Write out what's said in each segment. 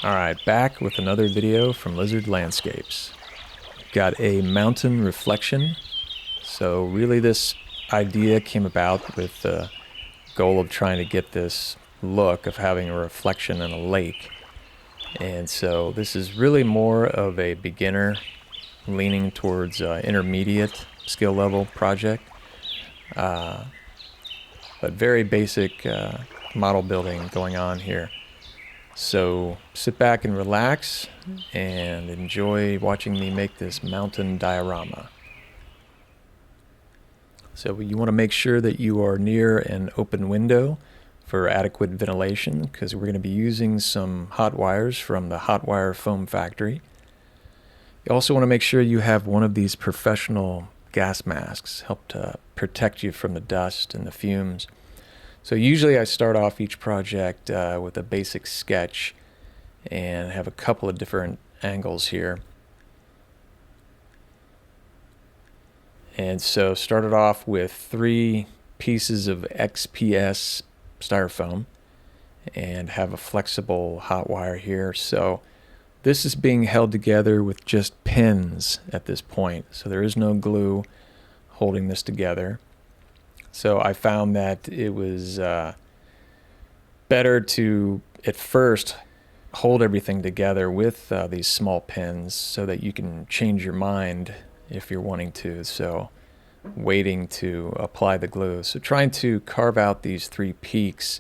Alright, back with another video from Lizard Landscapes. Got a mountain reflection. So really this idea came about with the goal of trying to get this look of having a reflection in a lake. And so this is really more of a beginner leaning towards intermediate skill level project. But very basic model building going on here. So sit back and relax and enjoy watching me make this mountain diorama. So you want to make sure that you are near an open window for adequate ventilation, because we're going to be using some hot wires from the hot wire foam factory. You also want to make sure you have one of these professional gas masks, help to protect you from the dust and the fumes. So usually I start off each project with a basic sketch and have a couple of different angles here. And so started off with 3 pieces of XPS styrofoam and have a flexible hot wire here. So this is being held together with just pins at this point. So there is no glue holding this together. So I found that it was better to, at first, hold everything together with these small pins so that you can change your mind if you're wanting to. So waiting to apply the glue. So trying to carve out these 3 peaks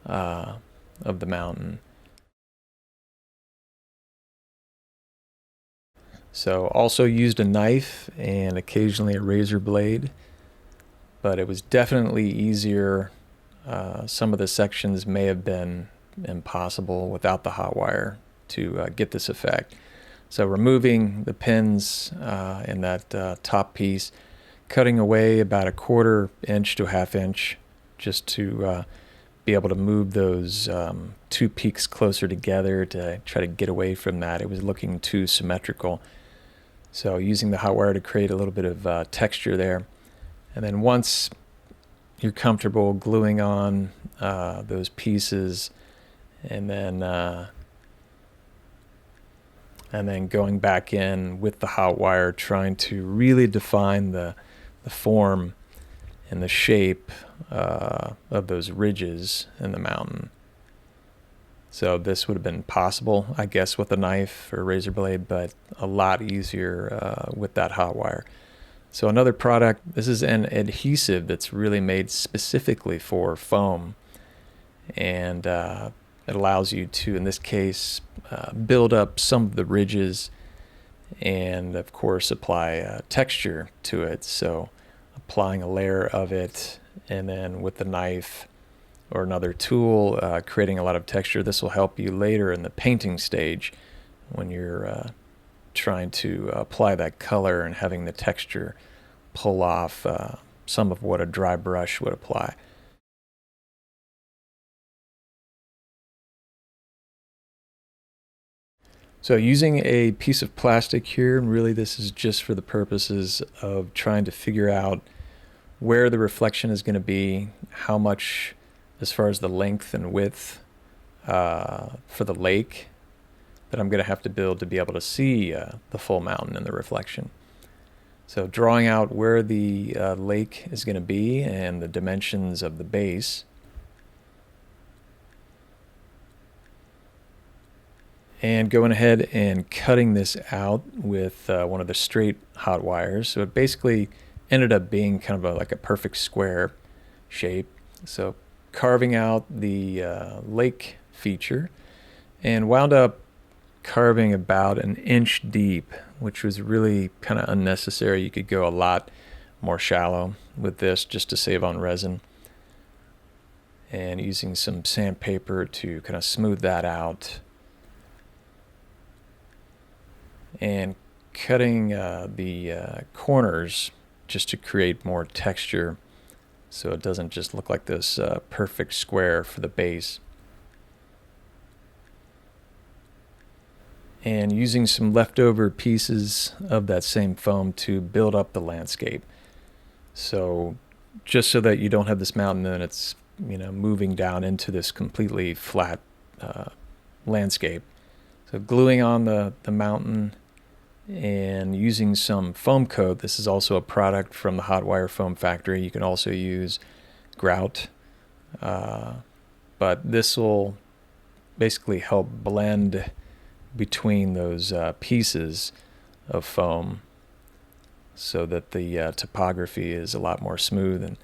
of the mountain. So also used a knife and occasionally a razor blade. But it was definitely easier. Some of the sections may have been impossible without the hot wire to get this effect. So removing the pins in that top piece, cutting away about a 1/4 inch to a 1/2 inch just to be able to move those 2 peaks closer together to try to get away from that. It was looking too symmetrical. So using the hot wire to create a little bit of texture there. And then once you're comfortable gluing on those pieces and then going back in with the hot wire, trying to really define the form and the shape of those ridges in the mountain. So this would have been possible, I guess, with a knife or a razor blade, but a lot easier with that hot wire. So another product, this is an adhesive that's really made specifically for foam, and it allows you to, in this case, build up some of the ridges and of course apply texture to it. So applying a layer of it and then with the knife or another tool creating a lot of texture. This will help you later in the painting stage when you're trying to apply that color and having the texture pull off some of what a dry brush would apply. So using a piece of plastic here, and really this is just for the purposes of trying to figure out where the reflection is going to be, how much as far as the length and width for the lake that I'm going to have to build to be able to see the full mountain and the reflection. So drawing out where the lake is going to be and the dimensions of the base. And going ahead and cutting this out with one of the straight hot wires. So it basically ended up being kind of like a perfect square shape. So carving out the lake feature and wound up carving about 1 inch deep, which was really kind of unnecessary. You could go a lot more shallow with this just to save on resin, and using some sandpaper to kind of smooth that out, and cutting the corners just to create more texture so it doesn't just look like this perfect square for the base. and using some leftover pieces of that same foam to build up the landscape. So just so that you don't have this mountain and it's, moving down into this completely flat landscape. So gluing on the mountain and using some foam coat. This is also a product from the hot wire foam factory. You can also use grout, but this will basically help blend between those pieces of foam so that the topography is a lot more smooth, and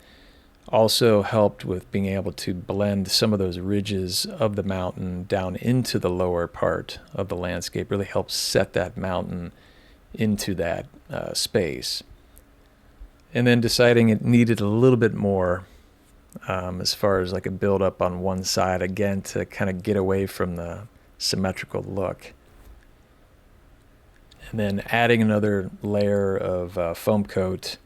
also helped with being able to blend some of those ridges of the mountain down into the lower part of the landscape. Really helps set that mountain into that space. And then deciding it needed a little bit more as far as like a build up on one side, again, to kind of get away from the symmetrical look. And then adding another layer of foam coat,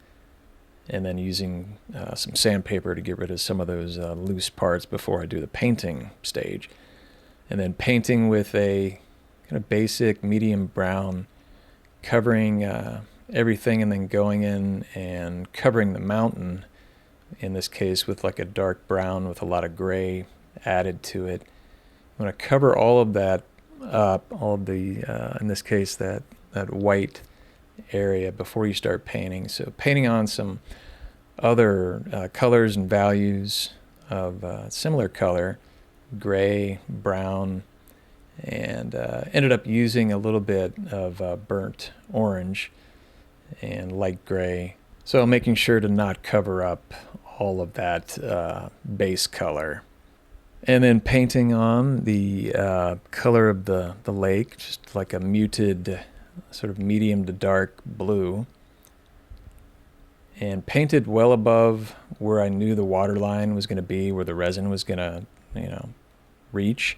and then using some sandpaper to get rid of some of those loose parts before I do the painting stage. And then painting with a kind of basic medium brown, covering everything, and then going in and covering the mountain, in this case with like a dark brown with a lot of gray added to it. I'm going to cover all of that up, all of the, in this case, that white area before you start painting. So painting on some other colors and values of similar color, gray, brown, and ended up using a little bit of burnt orange and light gray. So making sure to not cover up all of that base color. And then painting on the color of the lake, just like a muted sort of medium to dark blue, and painted well above where I knew the water line was going to be, where the resin was going to, reach,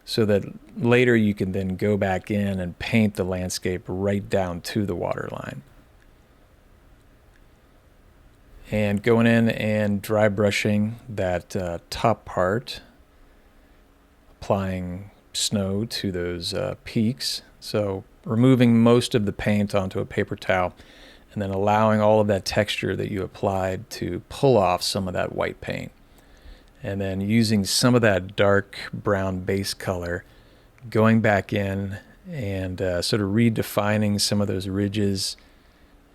so that later you can then go back in and paint the landscape right down to the water line. And going in and dry brushing that top part, applying snow to those peaks. So removing most of the paint onto a paper towel, and then allowing all of that texture that you applied to pull off some of that white paint. And then using some of that dark brown base color, going back in and sort of redefining some of those ridges,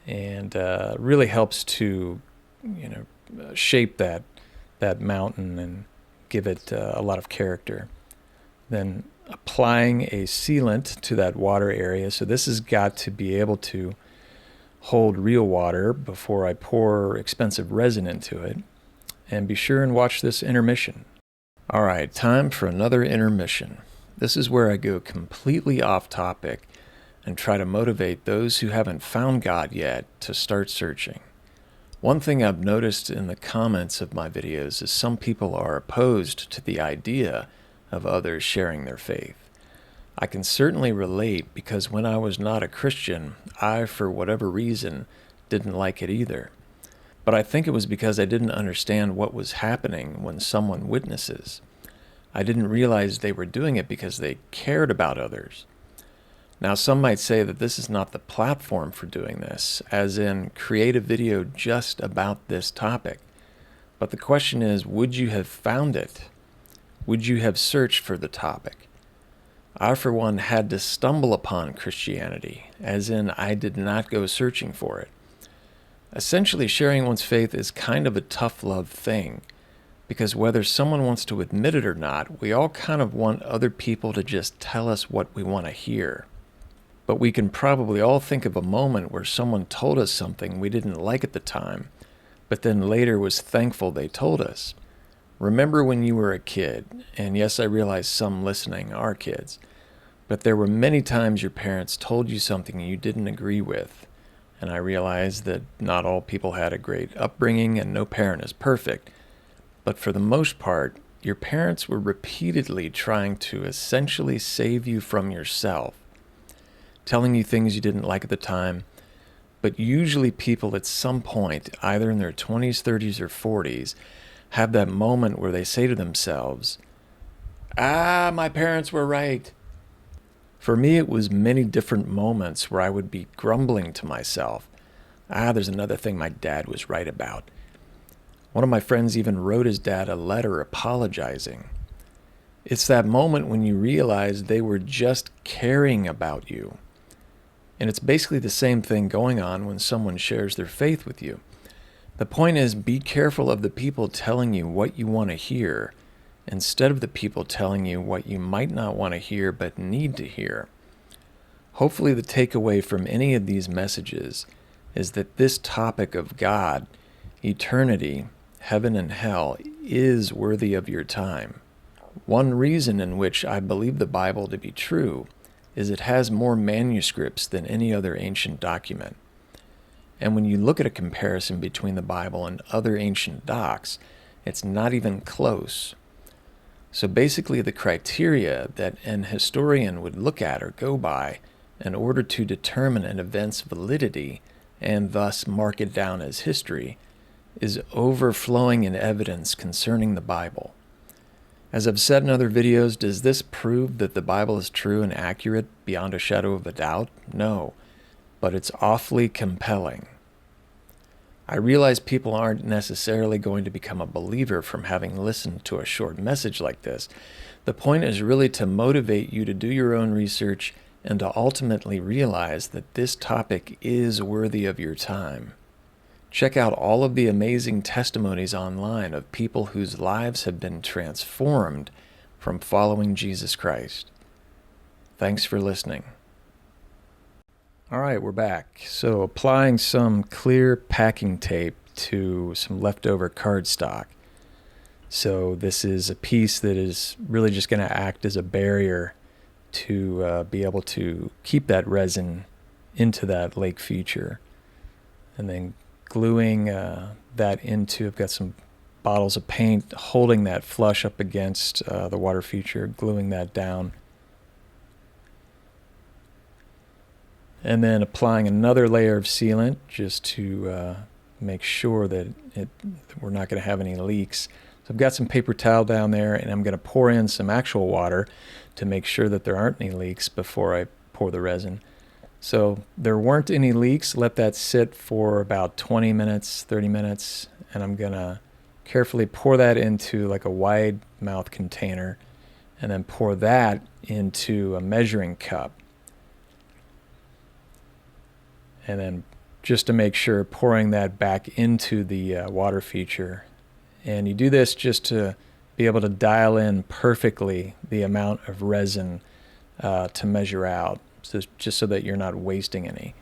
and really helps to, shape that mountain and give it a lot of character. Then applying a sealant to that water area. So this has got to be able to hold real water before I pour expensive resin into it. And be sure and watch this intermission. All right, time for another intermission. This is where I go completely off topic and try to motivate those who haven't found God yet to start searching. One thing I've noticed in the comments of my videos is some people are opposed to the idea of others sharing their faith. I can certainly relate, because when I was not a Christian, I, for whatever reason, didn't like it either. But I think it was because I didn't understand what was happening when someone witnesses. I didn't realize they were doing it because they cared about others. Now, some might say that this is not the platform for doing this, as in create a video just about this topic. But the question is, would you have found it? Would you have searched for the topic? I, for one, had to stumble upon Christianity, as in I did not go searching for it. Essentially, sharing one's faith is kind of a tough love thing, because whether someone wants to admit it or not, we all kind of want other people to just tell us what we want to hear. But we can probably all think of a moment where someone told us something we didn't like at the time, but then later was thankful they told us. Remember when you were a kid, and yes, I realize some listening are kids, but there were many times your parents told you something you didn't agree with, and I realize that not all people had a great upbringing and no parent is perfect, but for the most part, your parents were repeatedly trying to essentially save you from yourself, telling you things you didn't like at the time, but usually people at some point, either in their 20s, 30s, or 40s, have that moment where they say to themselves, my parents were right. For me, it was many different moments where I would be grumbling to myself, there's another thing my dad was right about. One of my friends even wrote his dad a letter apologizing. It's that moment when you realize they were just caring about you. And it's basically the same thing going on when someone shares their faith with you. The point is, be careful of the people telling you what you want to hear, instead of the people telling you what you might not want to hear but need to hear. Hopefully the takeaway from any of these messages is that this topic of God, eternity, heaven and hell is worthy of your time. One reason in which I believe the Bible to be true is it has more manuscripts than any other ancient document. And when you look at a comparison between the Bible and other ancient docs, it's not even close. So basically the criteria that an historian would look at or go by in order to determine an event's validity and thus mark it down as history is overflowing in evidence concerning the Bible. As I've said in other videos, does this prove that the Bible is true and accurate beyond a shadow of a doubt? No, but it's awfully compelling. I realize people aren't necessarily going to become a believer from having listened to a short message like this. The point is really to motivate you to do your own research and to ultimately realize that this topic is worthy of your time. Check out all of the amazing testimonies online of people whose lives have been transformed from following Jesus Christ. Thanks for listening. All right, we're back. So applying some clear packing tape to some leftover cardstock. So this is a piece that is really just going to act as a barrier to be able to keep that resin into that lake feature. And then gluing that into, I've got some bottles of paint holding that flush up against the water feature, gluing that down. And then applying another layer of sealant just to make sure that we're not going to have any leaks. So I've got some paper towel down there, and I'm going to pour in some actual water to make sure that there aren't any leaks before I pour the resin. So there weren't any leaks. Let that sit for about 20 minutes, 30 minutes, and I'm going to carefully pour that into like a wide mouth container and then pour that into a measuring cup. And then just to make sure, pouring that back into the water feature. And you do this just to be able to dial in perfectly the amount of resin to measure out, so just so that you're not wasting any.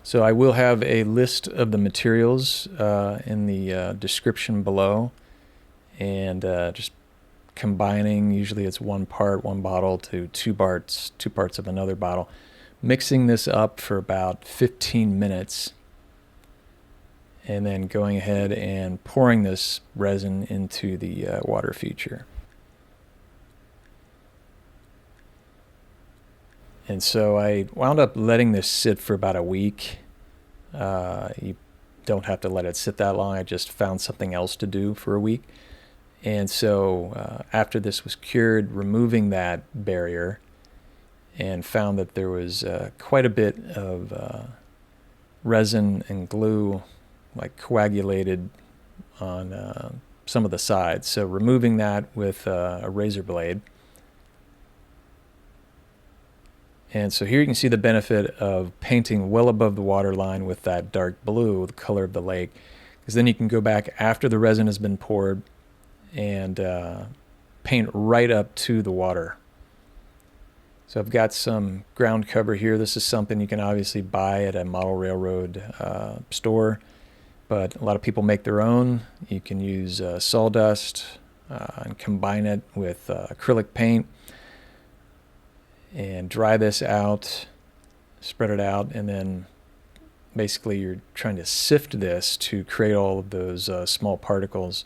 So I will have a list of the materials in the description below, and just combining, usually it's one bottle to two parts of another bottle, mixing this up for about 15 minutes, and then going ahead and pouring this resin into the water feature. And so I wound up letting this sit for about a week. You don't have to let it sit that long. I just found something else to do for a week. And so after this was cured, removing that barrier, and found that there was quite a bit of resin and glue like coagulated on some of the sides. So removing that with a razor blade. And so here you can see the benefit of painting well above the water line with that dark blue, the color of the lake, because then you can go back after the resin has been poured and paint right up to the water. So I've got some ground cover here. This is something you can obviously buy at a model railroad store, but a lot of people make their own. You can use sawdust and combine it with acrylic paint and dry this out, spread it out, and then basically you're trying to sift this to create all of those small particles,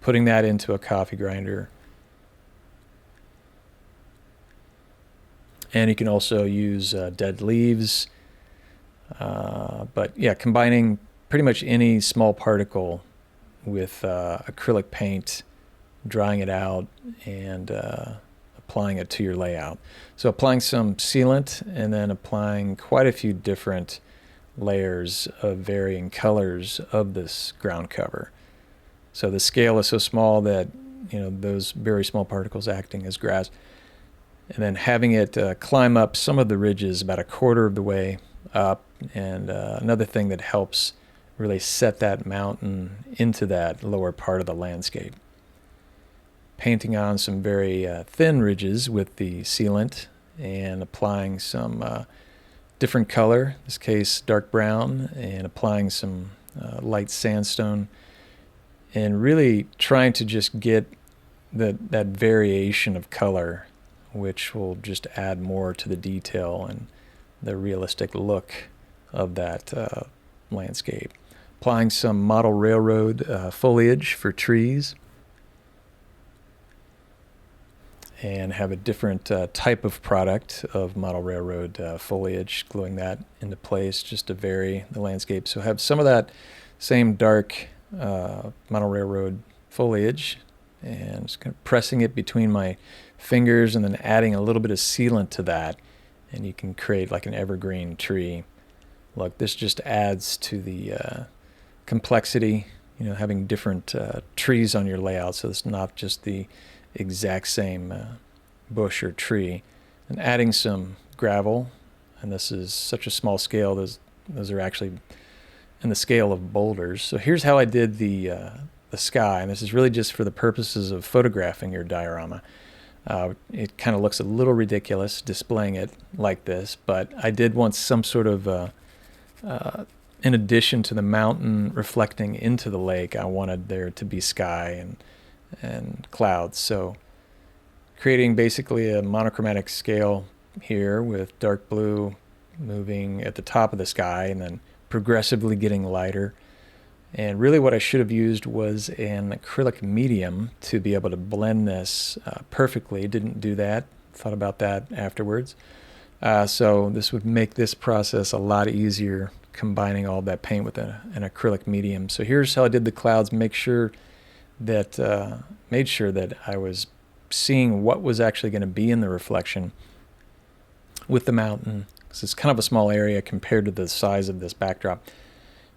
putting that into a coffee grinder. And you can also use dead leaves, but yeah, combining pretty much any small particle with acrylic paint, drying it out, and applying it to your layout. So applying some sealant and then applying quite a few different layers of varying colors of this ground cover. So the scale is so small that, you know, those very small particles acting as grass. And then having it climb up some of the ridges about a quarter of the way up. And another thing that helps really set that mountain into that lower part of the landscape. Painting on some very thin ridges with the sealant and applying some different color, in this case dark brown, and applying some light sandstone, and really trying to just get that variation of color, which will just add more to the detail and the realistic look of that landscape. Applying some model railroad foliage for trees, and have a different type of product of model railroad foliage, gluing that into place just to vary the landscape. So have some of that same dark model railroad foliage, and just kind of pressing it between my fingers and then adding a little bit of sealant to that, and you can create like an evergreen tree. Look, this just adds to the complexity, you know, having different trees on your layout, so it's not just the exact same bush or tree. And adding some gravel, and this is such a small scale, those are actually in the scale of boulders. So here's how I did the sky, and this is really just for the purposes of photographing your diorama. It kind of looks a little ridiculous displaying it like this, but I did want some sort of in addition to the mountain reflecting into the lake, I wanted there to be sky and clouds. So creating basically a monochromatic scale here with dark blue moving at the top of the sky and then progressively getting lighter. And really what I should have used was an acrylic medium to be able to blend this perfectly. Didn't do that. Thought about that afterwards. So this would make this process a lot easier, combining all that paint with an acrylic medium. So here's how I did the clouds. Made sure that I was seeing what was actually going to be in the reflection with the mountain, because it's kind of a small area compared to the size of this backdrop.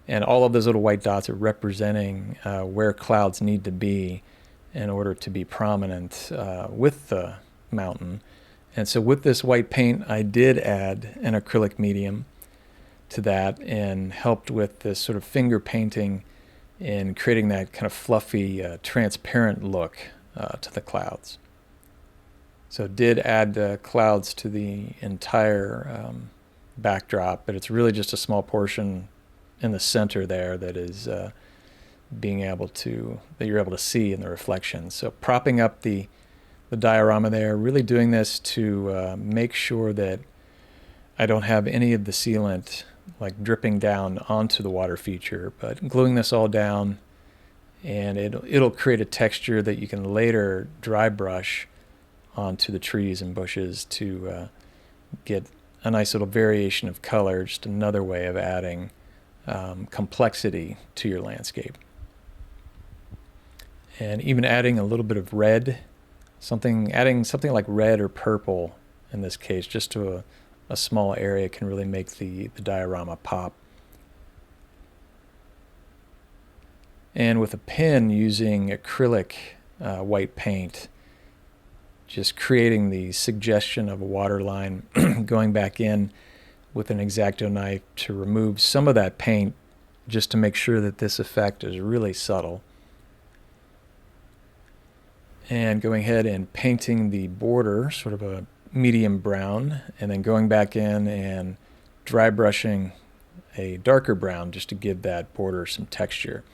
And all of those little white dots are representing where clouds need to be in order to be prominent with the mountain. And so with this white paint, I did add an acrylic medium to that and helped with this sort of finger painting in creating that kind of fluffy, transparent look to the clouds. So did add clouds to the entire backdrop, but it's really just a small portion in the center there that is that you're able to see in the reflection. So propping up the diorama there, really doing this to make sure that I don't have any of the sealant like dripping down onto the water feature, but gluing this all down, and it'll create a texture that you can later dry brush onto the trees and bushes to get a nice little variation of color, just another way of adding complexity to your landscape. And even adding a little bit of red, adding something like red or purple in this case, just to a small area, can really make the diorama pop. And with a pen, using acrylic white paint, just creating the suggestion of a water line, going back in with an X-Acto knife to remove some of that paint, just to make sure that this effect is really subtle. And going ahead and painting the border sort of a medium brown, and then going back in and dry brushing a darker brown just to give that border some texture.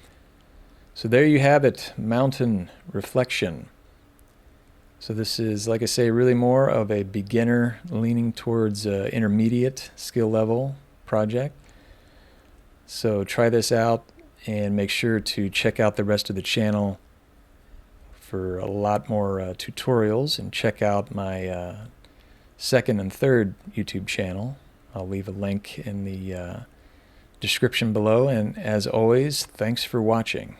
So there you have it, mountain reflection. So this is, like I say, really more of a beginner leaning towards intermediate skill level project. So try this out and make sure to check out the rest of the channel for a lot more tutorials, and check out my second and third YouTube channel. I'll leave a link in the description below, and as always, thanks for watching.